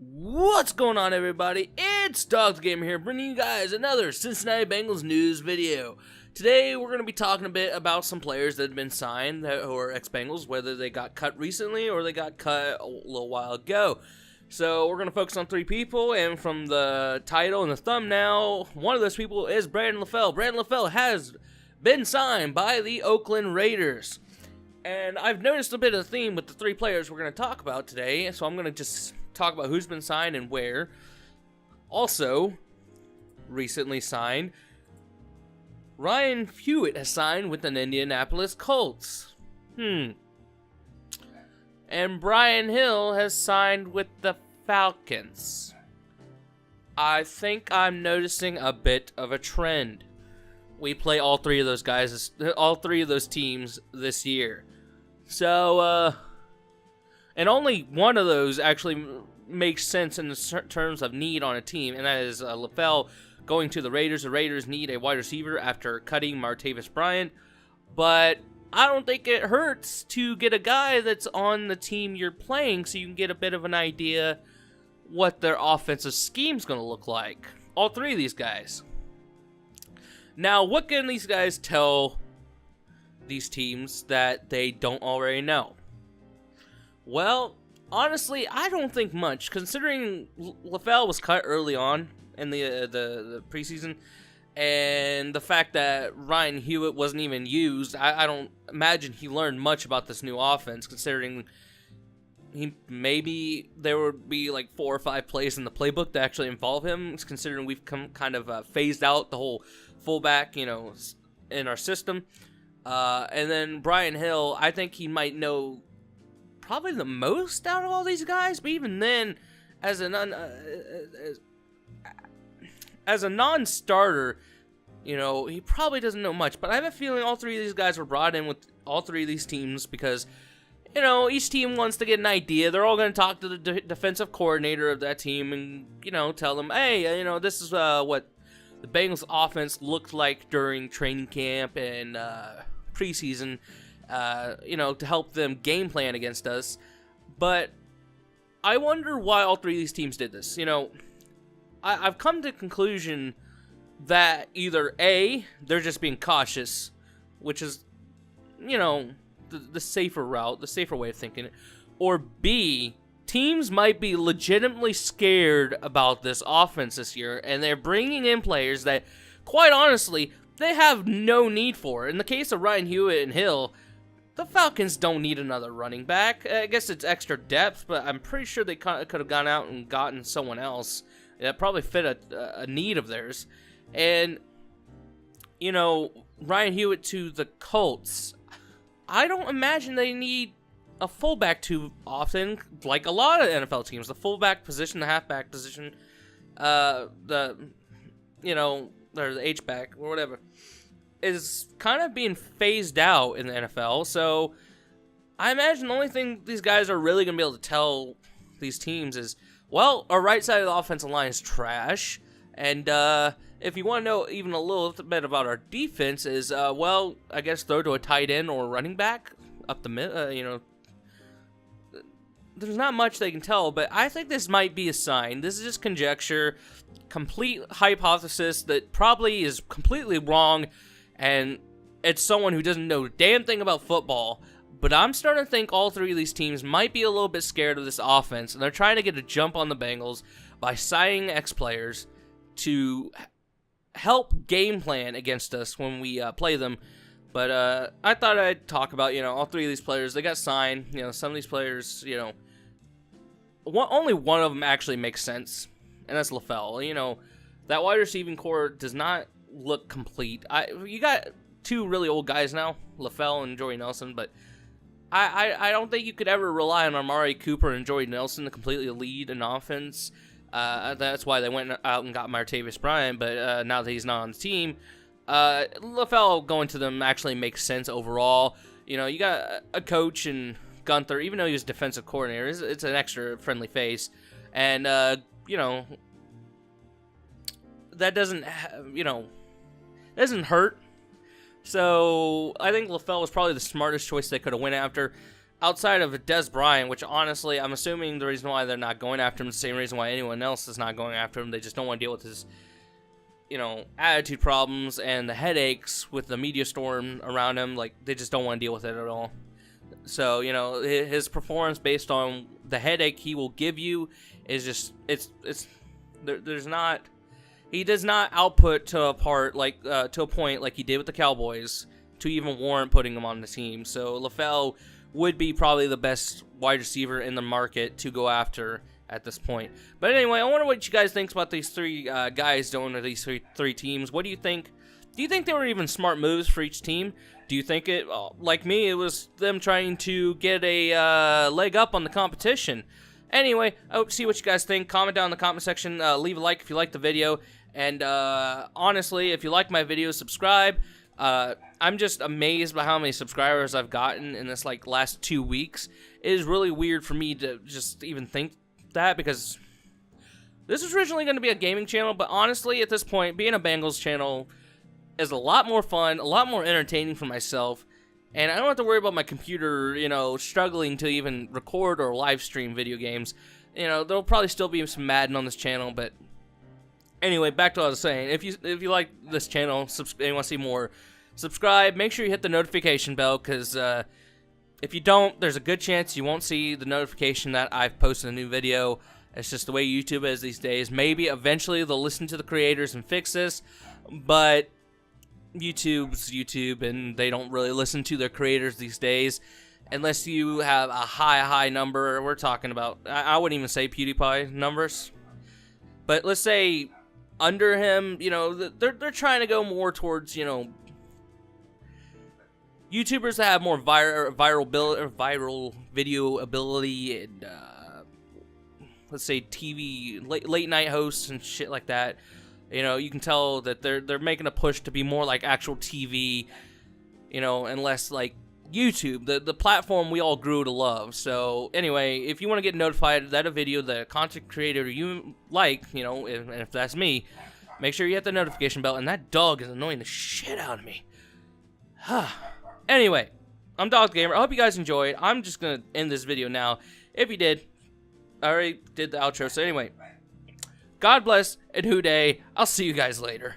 What's going on, everybody? It's Dog the Gamer here, bringing you guys another Cincinnati Bengals news video. Today, we're going to be talking a bit about some players that have been signed who are ex-Bengals, whether they got cut recently or they got cut a little while ago. So, we're going to focus on three people, and from the title and the thumbnail, one of those people is Brandon LaFell. Brandon LaFell has been signed by the Oakland Raiders. And I've noticed a bit of a theme with the three players we're going to talk about today, so I'm going to just talk about who's been signed and where. Also, recently signed, Ryan Hewitt has signed with the Indianapolis Colts. And Brian Hill has signed with the Falcons. I think I'm noticing a bit of a trend. We play all three of those guys, all three of those teams this year. So, and only one of those actually makes sense in the terms of need on a team, and that is LaFell going to the Raiders. The Raiders need a wide receiver after cutting Martavis Bryant, but I don't think it hurts to get a guy that's on the team you're playing so you can get a bit of an idea what their offensive scheme's going to look like. All three of these guys. Now, what can these guys tell these teams that they don't already know? Well, honestly, I don't think much, considering LaFell was cut early on in the preseason, and the fact that Ryan Hewitt wasn't even used. I don't imagine he learned much about this new offense, considering maybe there would be like 4 or 5 plays in the playbook that actually involve him, considering we've kind of phased out the whole fullback, in our system. And then Brian Hill, I think he might know probably the most out of all these guys, but even then, as a non-starter, he probably doesn't know much. But I have a feeling all three of these guys were brought in with all three of these teams because, each team wants to get an idea. They're all going to talk to the defensive coordinator of that team and, tell them, hey, this is what the Bengals offense looked like during training camp and preseason, to help them game plan against us. But I wonder why all three of these teams did this. I've come to the conclusion that either A, they're just being cautious, which is, the safer route, the safer way of thinking it, or B, teams might be legitimately scared about this offense this year, and they're bringing in players that, quite honestly, they have no need for. In the case of Ryan Hewitt and Hill, the Falcons don't need another running back. I guess it's extra depth, but I'm pretty sure they could have gone out and gotten someone else that probably fit a need of theirs. And, Ryan Hewitt to the Colts, I don't imagine they need a fullback too often, like a lot of NFL teams. The fullback position, the halfback position, or the H-back, or whatever, is kind of being phased out in the NFL. So I imagine the only thing these guys are really going to be able to tell these teams is, well, our right side of the offensive line is trash. And if you want to know even a little bit about our defense is, well, I guess throw to a tight end or a running back up the mid, there's not much they can tell, but I think this might be a sign. This is just conjecture, complete hypothesis that probably is completely wrong, and it's someone who doesn't know a damn thing about football. But I'm starting to think all three of these teams might be a little bit scared of this offense, and they're trying to get a jump on the Bengals by signing ex-players to help game plan against us when we play them. But I thought I'd talk about, all three of these players. They got signed. Some of these players, only one of them actually makes sense, and that's LaFell. That wide receiving core does not look complete. You got two really old guys now, LaFell and Jordy Nelson, but I don't think you could ever rely on Amari Cooper and Jordy Nelson to completely lead an offense. That's why they went out and got Martavis Bryant, but now that he's not on the team, LaFell going to them actually makes sense overall. You got a coach and Gunther, even though he was defensive coordinator, it's an extra friendly face, and that doesn't hurt. So I think LaFell was probably the smartest choice they could have went after. outside of Des Bryant, which honestly, I'm assuming the reason why they're not going after him is the same reason why anyone else is not going after him. They just don't want to deal with his, attitude problems and the headaches with the media storm around him. Like, they just don't want to deal with it at all. So, his performance based on the headache he will give you is just, he does not output to a point like he did with the Cowboys to even warrant putting him on the team. So LaFell would be probably the best wide receiver in the market to go after at this point. But anyway, I wonder what you guys think about these three guys going to these three teams. What do you think? Do you think they were even smart moves for each team? Do you think it, like me, it was them trying to get a leg up on the competition? Anyway, I hope to see what you guys think. Comment down in the comment section. Leave a like if you like the video. And honestly, if you like my videos, subscribe. I'm just amazed by how many subscribers I've gotten in this last 2 weeks. It is really weird for me to just even think that, because this was originally going to be a gaming channel, but honestly, at this point, being a Bengals channel is a lot more fun, a lot more entertaining for myself, and I don't have to worry about my computer, struggling to even record or live stream video games. There'll probably still be some Madden on this channel, but anyway, back to what I was saying. If you like this channel and you want to see more, subscribe. Make sure you hit the notification bell, because if you don't, there's a good chance you won't see the notification that I've posted a new video. It's just the way YouTube is these days. Maybe eventually they'll listen to the creators and fix this, but YouTube's YouTube, and they don't really listen to their creators these days. Unless you have a high number. We're talking about, I wouldn't even say PewDiePie numbers, but let's say under him, they're trying to go more towards, YouTubers that have more viral video ability, and let's say TV late night hosts and shit like that. You can tell that they're making a push to be more like actual TV, and less like YouTube, the platform we all grew to love. So anyway, if you want to get notified that a video, the content creator you like, and if that's me, make sure you hit the notification bell. And that dog is annoying the shit out of me. Anyway, I'm Dog Gamer. I hope you guys enjoyed. I'm just going to end this video now. If you did, I already did the outro. So anyway, God bless and hoo day. I'll see you guys later.